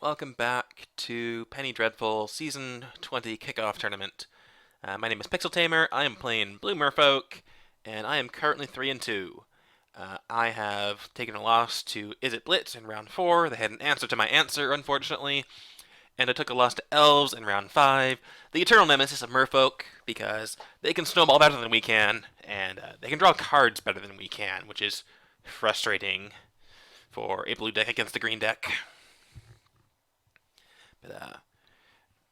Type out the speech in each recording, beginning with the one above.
welcome back to Penny Dreadful Season 20 Kickoff Tournament. My name is PixelTamer, I am playing Blue Merfolk, and I am currently 3-2. I have taken a loss to Is It Blitz in round 4, they had an answer to my answer, unfortunately, and I took a loss to Elves in round 5, the eternal nemesis of Merfolk, because they can snowball better than we can, and they can draw cards better than we can, which is frustrating for a blue deck against a green deck. But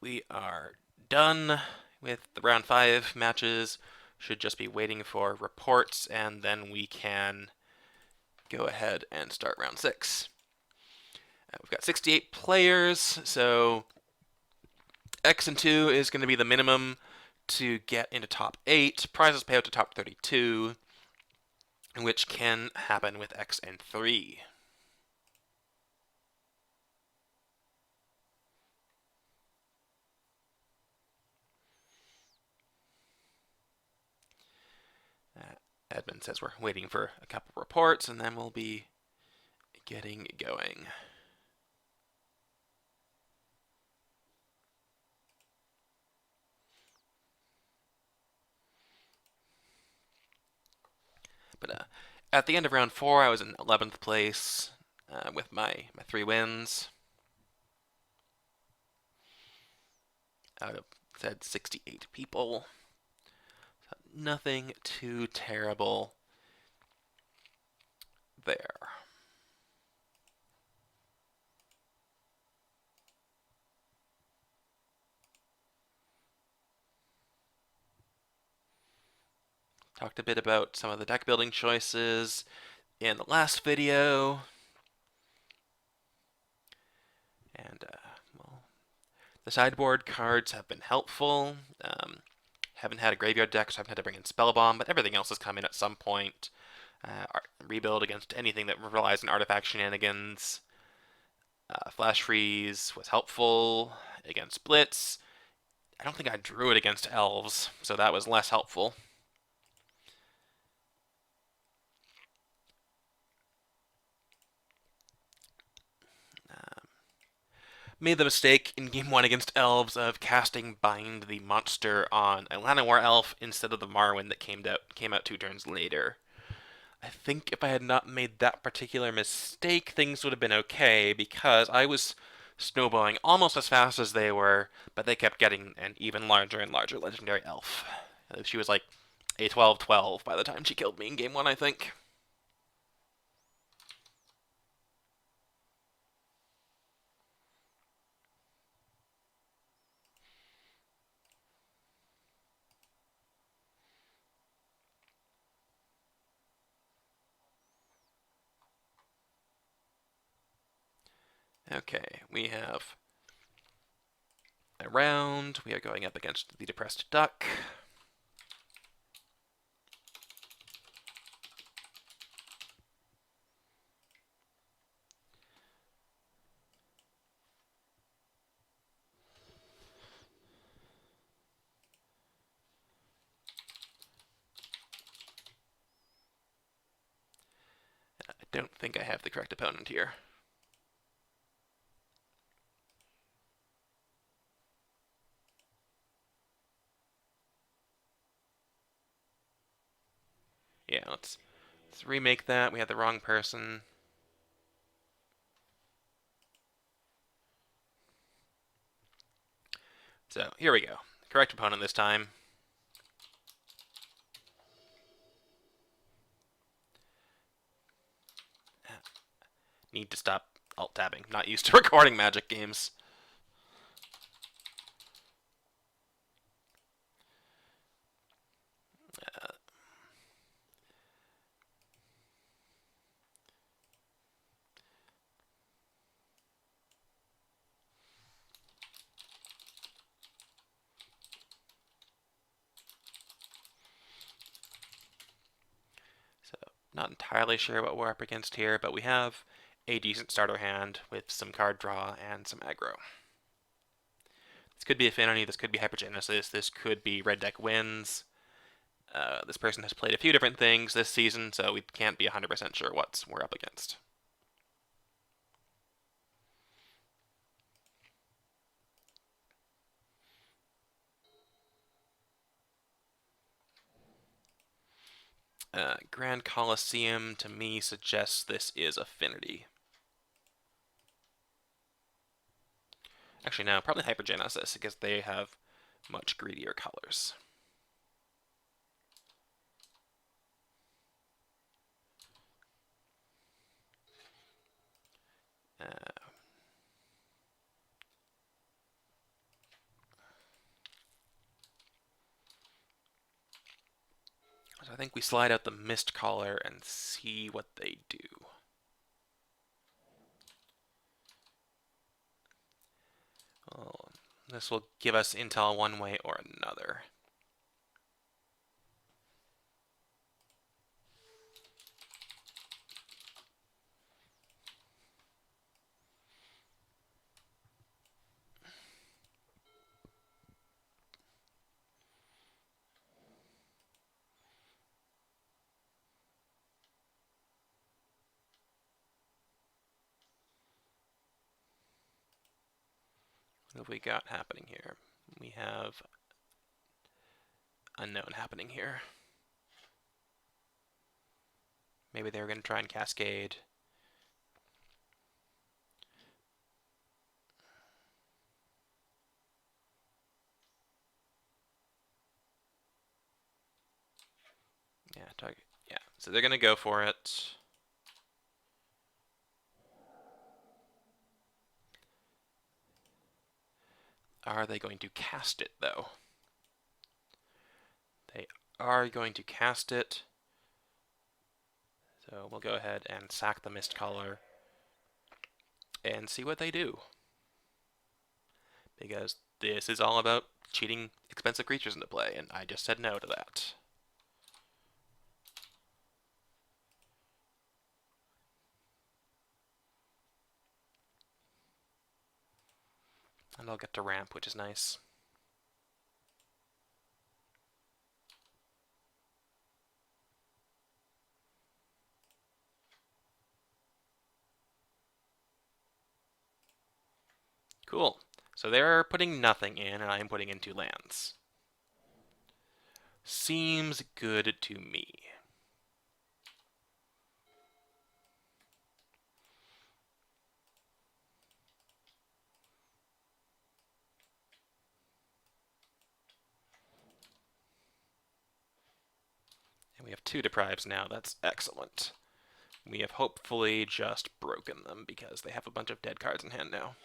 we are done with the round 5 matches. Should just be waiting for reports, and then we can go ahead and start round 6. We've got 68 players, so X and 2 is going to be the minimum to get into top 8. Prizes pay out to top 32, which can happen with X and 3. Admin says we're waiting for a couple reports, and then we'll be getting going. But at the end of round 4, I was in 11th place with my 3 wins. Out of said 68 people. So nothing too terrible there. Talked a bit about some of the deck building choices in the last video. And, well, the sideboard cards have been helpful. Haven't had a graveyard deck, so I haven't had to bring in Spellbomb, but everything else has come in at some point. Rebuild against anything that relies on artifact shenanigans. Flashfreeze was helpful against Blitz. I don't think I drew it against Elves, so that was less helpful. Made the mistake in game 1 against Elves of casting Bind the Monster on a Llanowar Elf instead of the Marwyn that came out 2 turns later. I think if I had not made that particular mistake, things would have been okay, because I was snowballing almost as fast as they were, but they kept getting an even larger and larger legendary elf. She was like a 12/12 by the time she killed me in game 1, I think. Okay, we have a round. We are going up against the Depressed Duck. I don't think I have the correct opponent here. Yeah, let's remake that. We had the wrong person. So here we go. Correct opponent this time. Need to stop alt-tabbing. Not used to recording Magic games. Not entirely sure what we're up against here, but we have a decent starter hand with some card draw and some aggro. This could be Affinity, this could be Hypergenesis, this could be Red Deck Wins. This person has played a few different things this season, so we can't be 100% sure what we're up against. Grand Colosseum, to me, suggests this is Affinity. Actually, no, probably Hypergenesis, because they have much greedier colors. So I think we slide out the Mistcaller and see what they do. Well, this will give us intel one way or another. What have we got happening here? We have Unknown happening here. Maybe they were going to try and Cascade. Yeah, target. Yeah, so they're going to go for it. Are they going to cast it, though? They are going to cast it. So we'll go ahead and sack the Mistcaller and see what they do. Because this is all about cheating expensive creatures into play, and I just said no to that. And I'll get to ramp, which is nice. Cool. So they're putting nothing in, and I'm putting in 2 lands. Seems good to me. And we have 2 Deprives now. That's excellent. We have hopefully just broken them because they have a bunch of dead cards in hand now.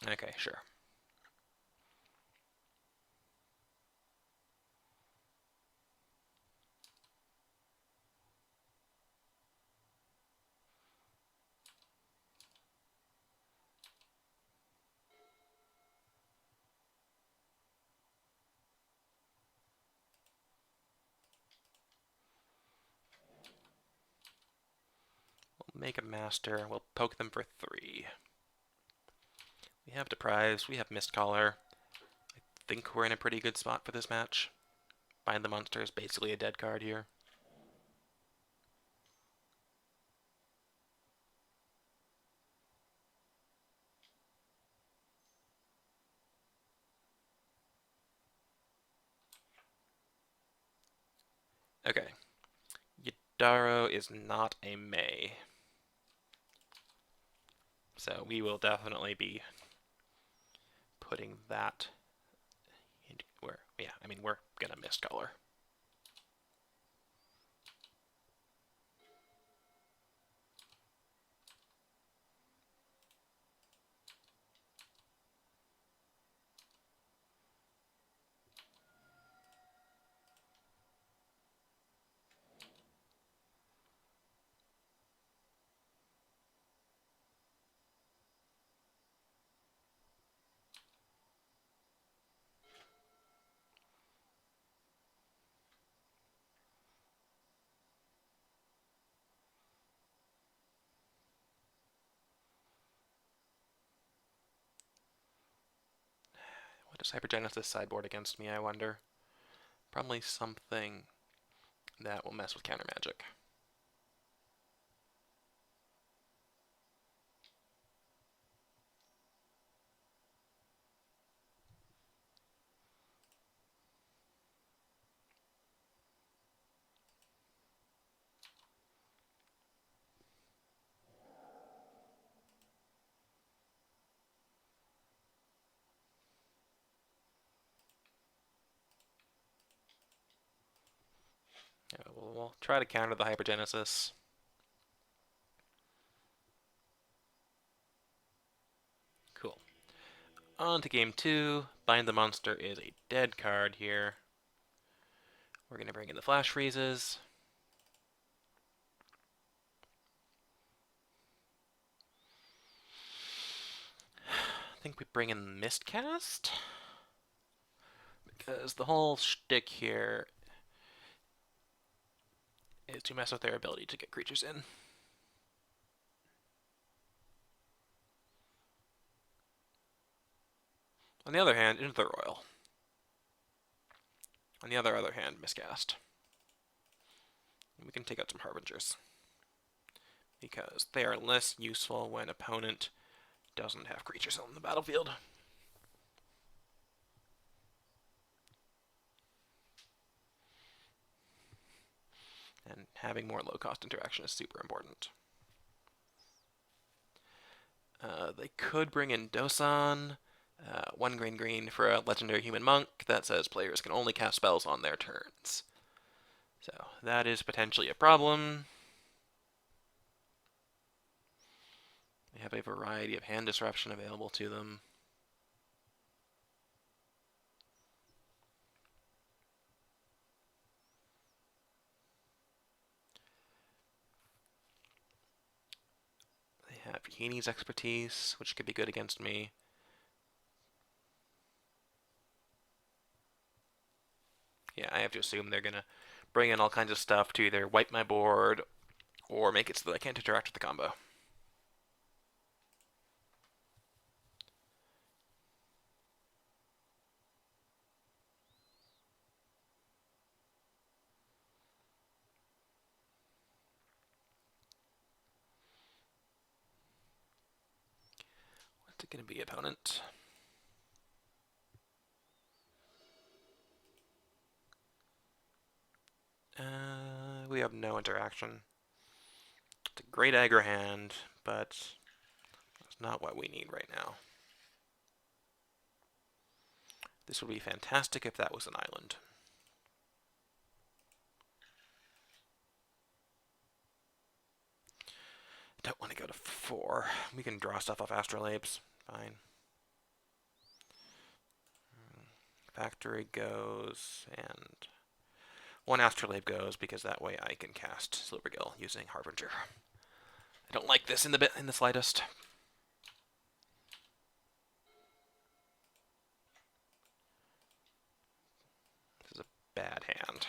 Okay, sure. We'll make a master. We'll poke them for 3. We have Deprives. We have Mistcaller. I think we're in a pretty good spot for this match. Bind the Monster is basically a dead card here. Okay. Yadaro is not a May. So we will definitely be putting that into where, yeah, I mean, we're going to Mistcaller. What does Hypergenesis sideboard against me, I wonder? Probably something That will mess with counter magic. We'll try to counter the Hypergenesis. Cool. On to game 2. Bind the Monster is a dead card here. We're going to bring in the Flashfreezes. I think we bring in Miscast, because the whole shtick here is to mess with their ability to get creatures in. On the other hand, Into the Roil. On the other hand, Miscast. And we can take out some Harbingers, because they are less useful when opponent doesn't have creatures on the battlefield. And having more low-cost interaction is super important. They could bring in Dosan, 1 green for a legendary human monk that says players can only cast spells on their turns. So that is potentially a problem. They have a variety of hand disruption available to them. They have Heaney's expertise, which could be good against me. Yeah, I have to assume they're going to bring in all kinds of stuff to either wipe my board or make it so that I can't interact with the combo. What's it going to be, opponent? We have no interaction. It's a great aggro hand, but it's not what we need right now. This would be fantastic if that was an island. Don't want to go to 4. We can draw stuff off Astrolabes. Fine. Factory goes, and 1 Astrolabe goes, because that way I can cast Silvergill using Harbinger. I don't like this in the slightest. This is a bad hand.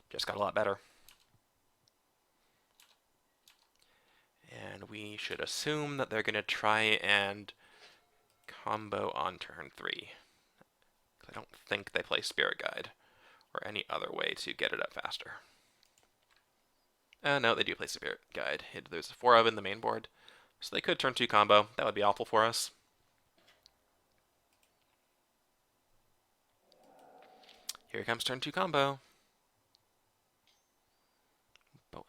Just got a lot better. And we should assume that they're going to try and combo on turn 3. I don't think they play Spirit Guide or any other way to get it up faster. No, they do play Spirit Guide. There's 4 of in the main board, so they could turn 2 combo. That would be awful for us. Here comes turn 2 combo. But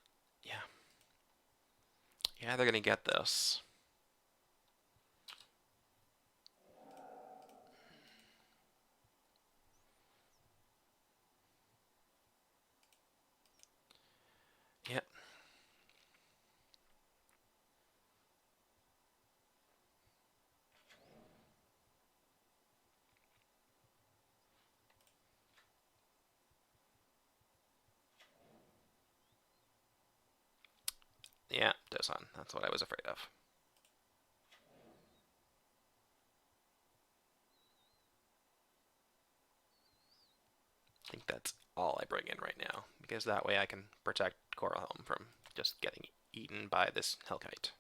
yeah, they're gonna get this. Yep. Yeah, Dosan. That's what I was afraid of. I think that's all I bring in right now, because that way I can protect Coralhelm from just getting eaten by this Hellkite.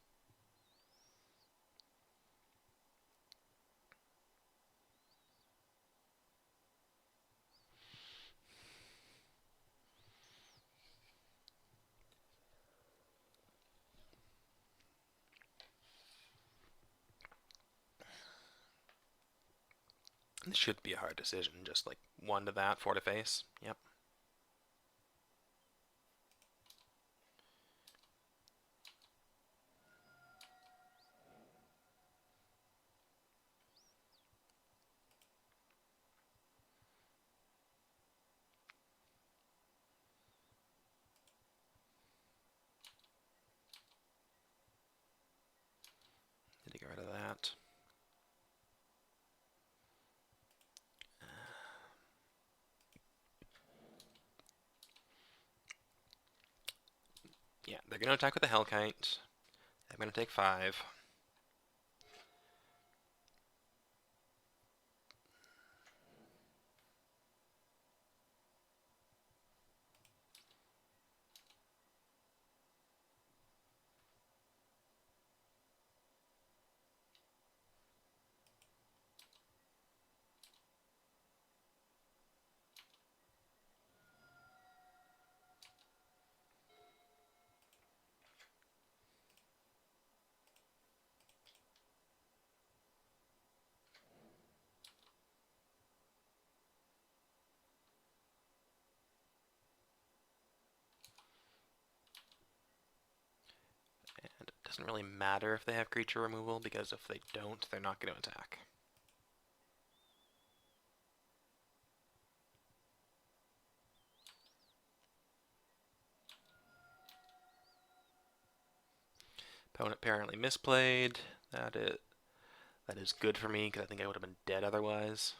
This should be a hard decision. Just like 1 to that, 4 to face. Yep. Need to get rid of that. Yeah, they're going to attack with the Hellkite. I'm going to take 5. And it doesn't really matter if they have creature removal, because if they don't, they're not going to attack. Opponent apparently misplayed. That is good for me, because I think I would have been dead otherwise.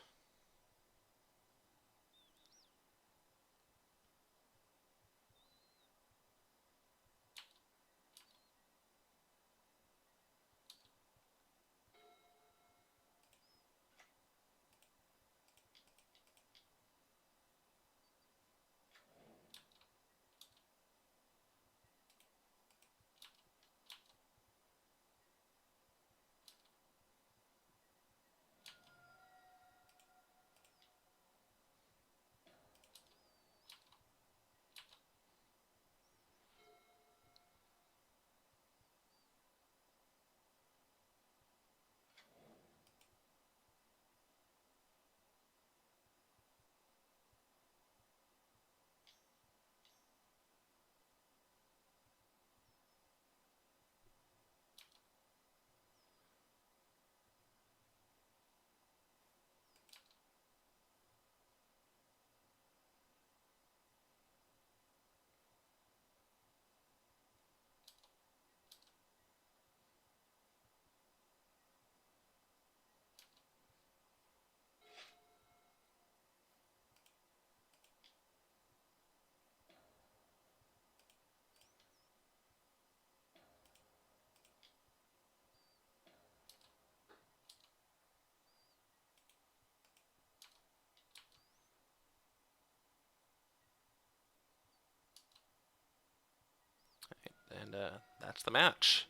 And that's the match.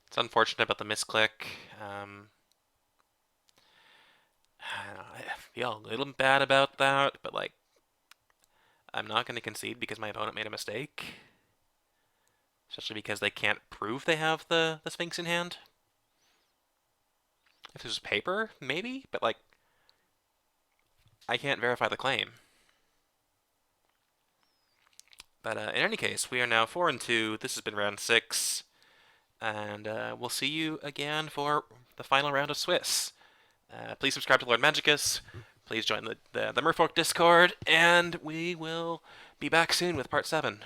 It's unfortunate about the misclick. I feel a little bad about that, but like, I'm not going to concede because my opponent made a mistake. Especially because they can't prove they have the Sphinx in hand. If this was paper, maybe, but like, I can't verify the claim. But in any case, we are now 4-2. This has been round 6. And we'll see you again for the final round of Swiss. Please subscribe to Lord Magicus. Please join the Merfolk Discord. And we will be back soon with part 7.